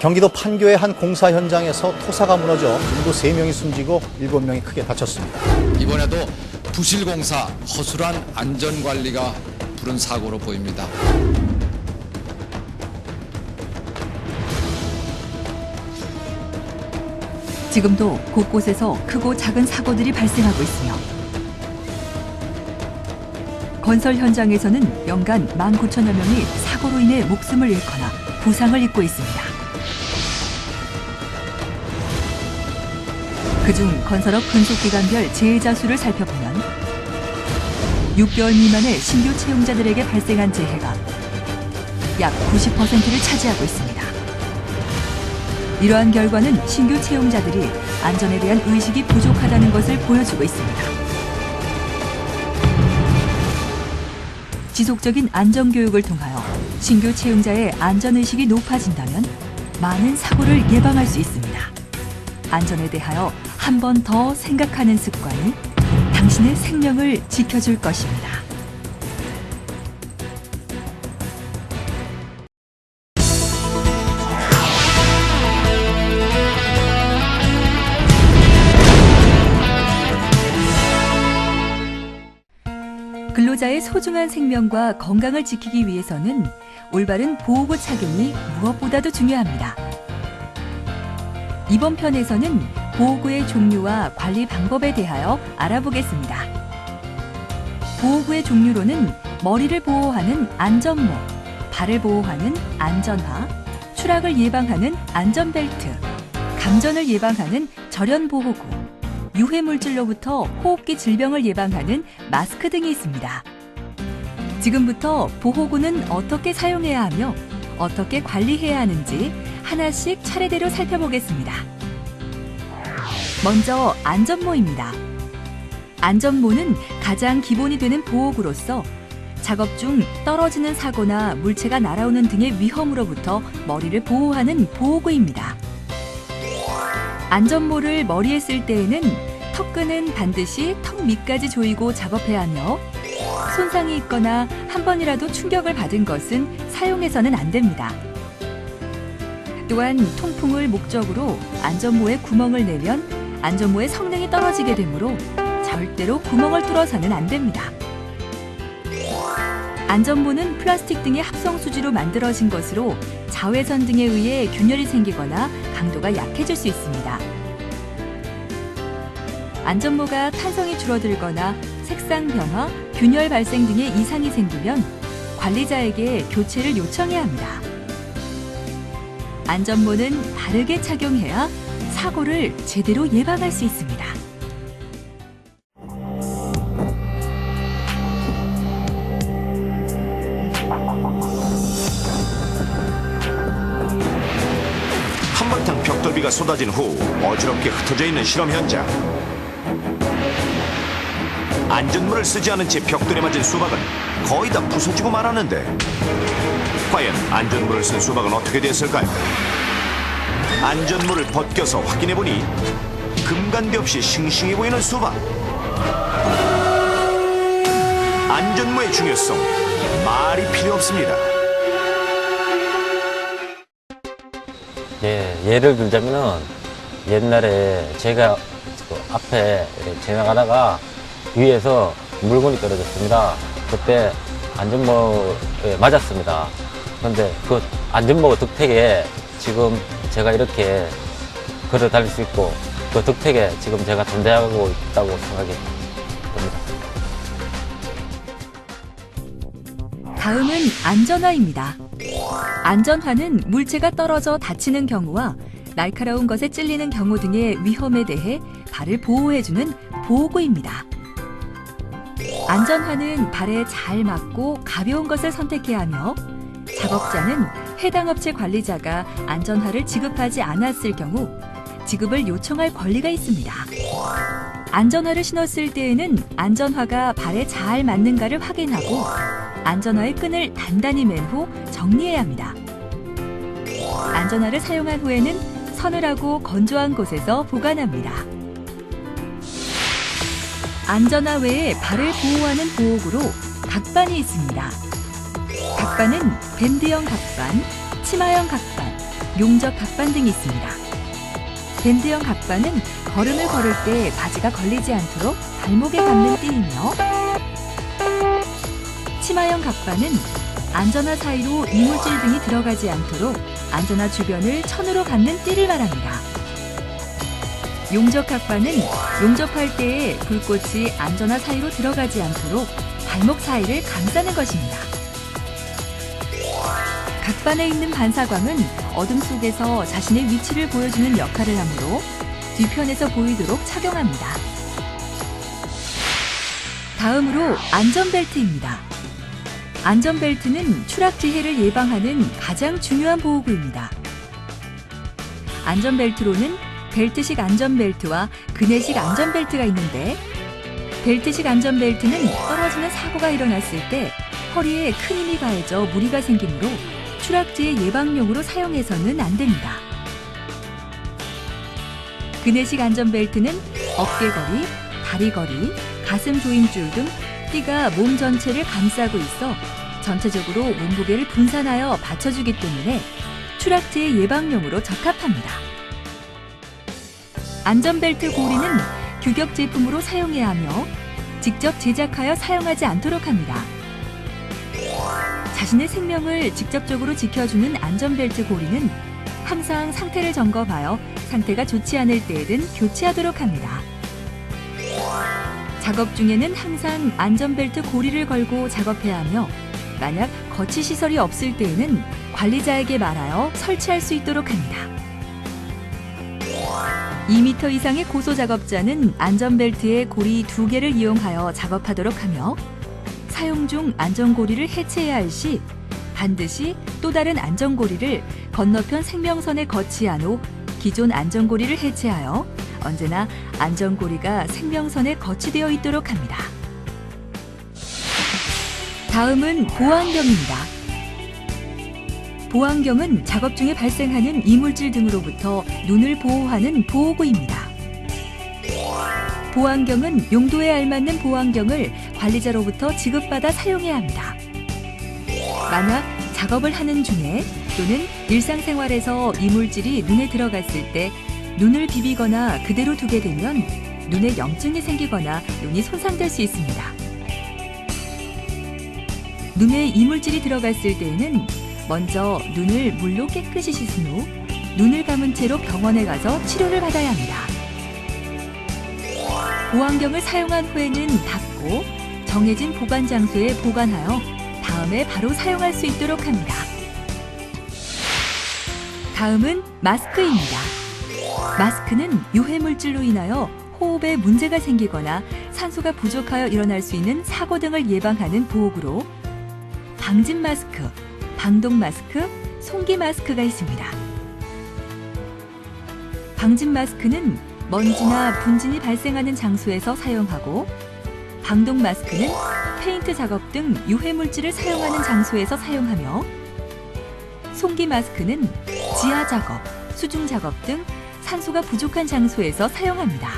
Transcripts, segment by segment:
경기도 판교의 한 공사 현장에서 토사가 무너져 인구 3명이 숨지고 7명이 크게 다쳤습니다. 이번에도 부실공사, 허술한 안전관리가 부른 사고로 보입니다. 지금도 곳곳에서 크고 작은 사고들이 발생하고 있으며 건설 현장에서는 연간 19,000여 명이 사고로 인해 목숨을 잃거나 부상을 입고 있습니다. 그중 건설업 근속기간별 재해자 수를 살펴보면 6개월 미만의 신규 채용자들에게 발생한 재해가 약 90%를 차지하고 있습니다. 이러한 결과는 신규 채용자들이 안전에 대한 의식이 부족하다는 것을 보여주고 있습니다. 지속적인 안전교육을 통하여 신규 채용자의 안전의식이 높아진다면 많은 사고를 예방할 수 있습니다. 안전에 대하여 한 번 더 생각하는 습관이 당신의 생명을 지켜줄 것입니다. 근로자의 소중한 생명과 건강을 지키기 위해서는 올바른 보호구 착용이 무엇보다도 중요합니다. 이번 편에서는 보호구의 종류와 관리 방법에 대하여 알아보겠습니다. 보호구의 종류로는 머리를 보호하는 안전모, 발을 보호하는 안전화, 추락을 예방하는 안전벨트, 감전을 예방하는 절연보호구, 유해물질로부터 호흡기 질병을 예방하는 마스크 등이 있습니다. 지금부터 보호구는 어떻게 사용해야 하며 어떻게 관리해야 하는지 하나씩 차례대로 살펴보겠습니다. 먼저 안전모입니다. 안전모는 가장 기본이 되는 보호구로서 작업 중 떨어지는 사고나 물체가 날아오는 등의 위험으로부터 머리를 보호하는 보호구입니다. 안전모를 머리에 쓸 때에는 턱끈은 반드시 턱 밑까지 조이고 작업해야 하며 손상이 있거나 한 번이라도 충격을 받은 것은 사용해서는 안 됩니다. 또한 통풍을 목적으로 안전모에 구멍을 내면 안전모의 성능이 떨어지게 되므로 절대로 구멍을 뚫어서는 안 됩니다. 안전모는 플라스틱 등의 합성 수지로 만들어진 것으로 자외선 등에 의해 균열이 생기거나 강도가 약해질 수 있습니다. 안전모가 탄성이 줄어들거나 색상 변화, 균열 발생 등의 이상이 생기면 관리자에게 교체를 요청해야 합니다. 안전모는 바르게 착용해야 사고를 제대로 예방할 수 있습니다. 한바탕 벽돌비가 쏟아진 후 어지럽게 흩어져 있는 실험 현장. 안전문을 쓰지 않은 채 벽돌에 맞은 수박은 거의 다 부서지고 말았는데 과연 안전문을 쓴 수박은 어떻게 됐을까요? 안전문을 벗겨서 확인해보니 금간대 없이 싱싱해 보이는 수박. 안전문의 중요성 말이 필요 없습니다. 예, 예를 들자면은 옛날에 제가 그 앞에 지나가다가 위에서 물건이 떨어졌습니다. 그때 안전모에 맞았습니다. 그런데 그 안전모 덕택에 지금 제가 이렇게 걸어 다닐 수 있고 그 덕택에 지금 제가 존재하고 있다고 생각이 듭니다. 다음은 안전화입니다. 안전화는 물체가 떨어져 다치는 경우와 날카로운 것에 찔리는 경우 등의 위험에 대해 발을 보호해주는 보호구입니다. 안전화는 발에 잘 맞고 가벼운 것을 선택해야 하며 작업자는 해당 업체 관리자가 안전화를 지급하지 않았을 경우 지급을 요청할 권리가 있습니다. 안전화를 신었을 때에는 안전화가 발에 잘 맞는가를 확인하고 안전화의 끈을 단단히 맨 후 정리해야 합니다. 안전화를 사용한 후에는 서늘하고 건조한 곳에서 보관합니다. 안전화 외에 발을 보호하는 보호구로 각반이 있습니다. 각반은 밴드형 각반, 치마형 각반, 용접 각반 등이 있습니다. 밴드형 각반은 걸음을 걸을 때 바지가 걸리지 않도록 발목에 감는 띠이며, 치마형 각반은 안전화 사이로 이물질 등이 들어가지 않도록 안전화 주변을 천으로 감는 띠를 말합니다. 용접 각반은 용접할 때에 불꽃이 안전화 사이로 들어가지 않도록 발목 사이를 감싸는 것입니다. 각반에 있는 반사광은 어둠 속에서 자신의 위치를 보여주는 역할을 하므로 뒤편에서 보이도록 착용합니다. 다음으로 안전벨트입니다. 안전벨트는 추락지혜를 예방하는 가장 중요한 보호구입니다. 안전벨트로는 벨트식 안전벨트와 그네식 안전벨트가 있는데, 벨트식 안전벨트는 떨어지는 사고가 일어났을 때 허리에 큰 힘이 가해져 무리가 생기므로 추락지혜 예방용으로 사용해서는 안 됩니다. 그네식 안전벨트는 어깨거리, 다리거리, 가슴 조임줄 등 띠가 몸 전체를 감싸고 있어 전체적으로 몸무게를 분산하여 받쳐주기 때문에 추락지혜 예방용으로 적합합니다. 안전벨트 고리는 규격 제품으로 사용해야 하며 직접 제작하여 사용하지 않도록 합니다. 자신의 생명을 직접적으로 지켜주는 안전벨트 고리는 항상 상태를 점검하여 상태가 좋지 않을 때에는 교체하도록 합니다. 작업 중에는 항상 안전벨트 고리를 걸고 작업해야 하며, 만약 거치 시설이 없을 때에는 관리자에게 말하여 설치할 수 있도록 합니다. 2m 이상의 고소 작업자는 안전벨트의 고리 2개를 이용하여 작업하도록 하며, 사용 중 안전고리를 해체해야 할 시 반드시 또 다른 안전고리를 건너편 생명선에 거치한 후 기존 안전고리를 해체하여 언제나 안전고리가 생명선에 거치되어 있도록 합니다. 다음은 보안경입니다. 보안경은 작업 중에 발생하는 이물질 등으로부터 눈을 보호하는 보호구입니다. 보안경은 용도에 알맞는 보안경을 관리자로부터 지급받아 사용해야 합니다. 만약 작업을 하는 중에 또는 일상생활에서 이물질이 눈에 들어갔을 때 눈을 비비거나 그대로 두게 되면 눈에 염증이 생기거나 눈이 손상될 수 있습니다. 눈에 이물질이 들어갔을 때에는 먼저 눈을 물로 깨끗이 씻은 후 눈을 감은 채로 병원에 가서 치료를 받아야 합니다. 보안경을 사용한 후에는 닫고 정해진 보관 장소에 보관하여 다음에 바로 사용할 수 있도록 합니다. 다음은 마스크입니다. 마스크는 유해물질로 인하여 호흡에 문제가 생기거나 산소가 부족하여 일어날 수 있는 사고 등을 예방하는 보호구로 방진 마스크, 방독 마스크, 송기 마스크가 있습니다. 방진 마스크는 먼지나 분진이 발생하는 장소에서 사용하고, 방독 마스크는 페인트 작업 등 유해물질을 사용하는 장소에서 사용하며, 송기 마스크는 지하 작업, 수중 작업 등 산소가 부족한 장소에서 사용합니다.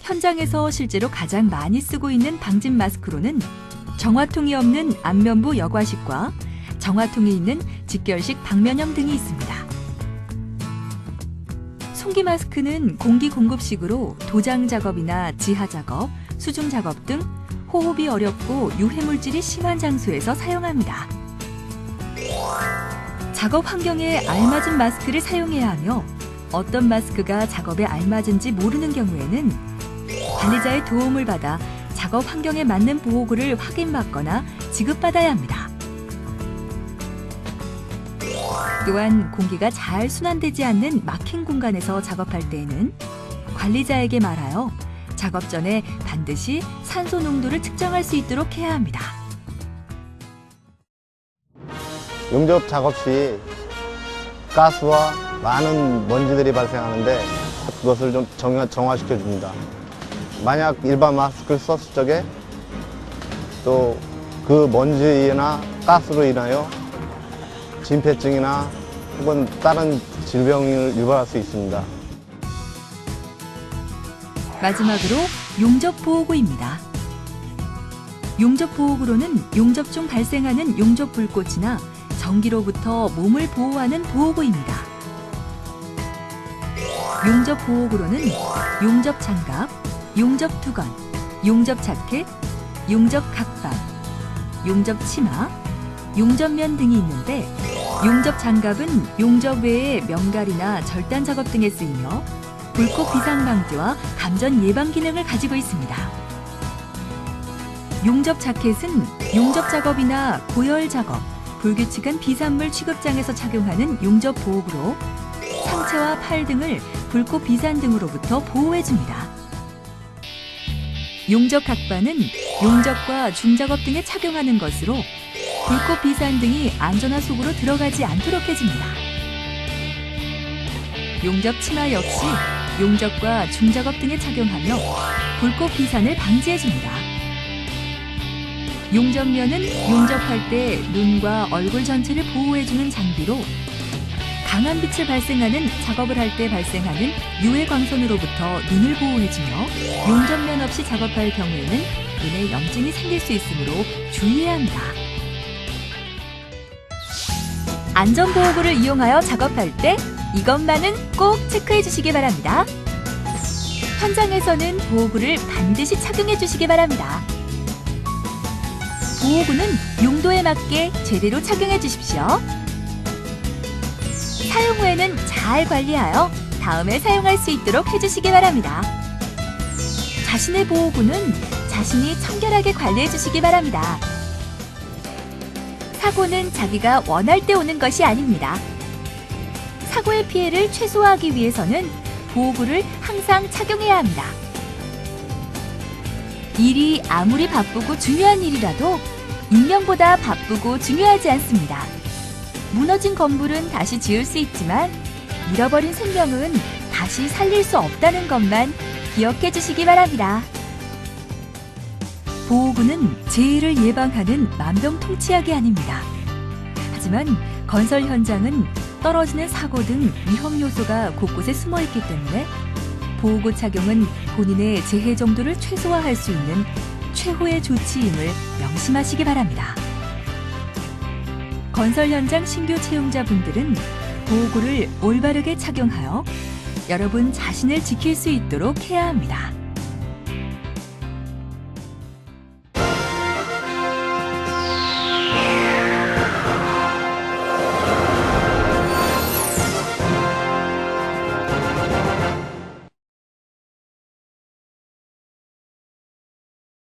현장에서 실제로 가장 많이 쓰고 있는 방진 마스크로는 정화통이 없는 안면부 여과식과 정화통이 있는 직결식 방면염 등이 있습니다. 송기 마스크는 공기 공급식으로 도장 작업이나 지하 작업, 수중 작업 등 호흡이 어렵고 유해물질이 심한 장소에서 사용합니다. 작업 환경에 알맞은 마스크를 사용해야 하며, 어떤 마스크가 작업에 알맞은지 모르는 경우에는 관리자의 도움을 받아 작업 환경에 맞는 보호구를 확인받거나 지급받아야 합니다. 또한 공기가 잘 순환되지 않는 막힌 공간에서 작업할 때에는 관리자에게 말하여 작업 전에 반드시 산소 농도를 측정할 수 있도록 해야 합니다. 용접 작업 시 가스와 많은 먼지들이 발생하는데 그것을 좀 정화시켜 줍니다. 만약 일반 마스크를 썼을 적에 또 그 먼지나 가스로 인하여 진폐증이나 혹은 다른 질병을 유발할 수 있습니다. 마지막으로 용접 보호구입니다. 용접 보호구로는 용접 중 발생하는 용접 불꽃이나 전기로부터 몸을 보호하는 보호구입니다. 용접 보호구로는 용접 장갑, 용접 두건, 용접 자켓, 용접 각방, 용접 치마, 용접면 등이 있는데 용접 장갑은 용접 외에 명갈이나 절단 작업 등에 쓰이며 불꽃 비상 방지와 감전 예방 기능을 가지고 있습니다. 용접 자켓은 용접 작업이나 고열 작업, 불규칙한 비산물 취급장에서 착용하는 용접 보호구로 상체와 팔 등을 불꽃 비산 등으로부터 보호해줍니다. 용접 각반은 용접과 중작업 등에 착용하는 것으로 불꽃 비산 등이 안전화 속으로 들어가지 않도록 해줍니다. 용접 치마 역시 용접과 중작업 등에 착용하며 불꽃 비산을 방지해줍니다. 용접면은 용접할 때 눈과 얼굴 전체를 보호해주는 장비로 강한 빛을 발생하는 작업을 할 때 발생하는 유해 광선으로부터 눈을 보호해주며 용접면 없이 작업할 경우에는 눈에 염증이 생길 수 있으므로 주의해야 합니다. 안전보호구를 이용하여 작업할 때 이것만은 꼭 체크해 주시기 바랍니다. 현장에서는 보호구를 반드시 착용해 주시기 바랍니다. 보호구는 용도에 맞게 제대로 착용해 주십시오. 사용 후에는 잘 관리하여 다음에 사용할 수 있도록 해주시기 바랍니다. 자신의 보호구는 자신이 청결하게 관리해 주시기 바랍니다. 사고는 자기가 원할 때 오는 것이 아닙니다. 사고의 피해를 최소화하기 위해서는 보호구를 항상 착용해야 합니다. 일이 아무리 바쁘고 중요한 일이라도 인명보다 바쁘고 중요하지 않습니다. 무너진 건물은 다시 지을 수 있지만 잃어버린 생명은 다시 살릴 수 없다는 것만 기억해 주시기 바랍니다. 보호구는 재해를 예방하는 만병통치약이 아닙니다. 하지만 건설 현장은 떨어지는 사고 등 위험 요소가 곳곳에 숨어 있기 때문에 보호구 착용은 본인의 재해 정도를 최소화할 수 있는 최후의 조치임을 명심하시기 바랍니다. 건설 현장 신규 채용자분들은 보호구를 올바르게 착용하여 여러분 자신을 지킬 수 있도록 해야 합니다.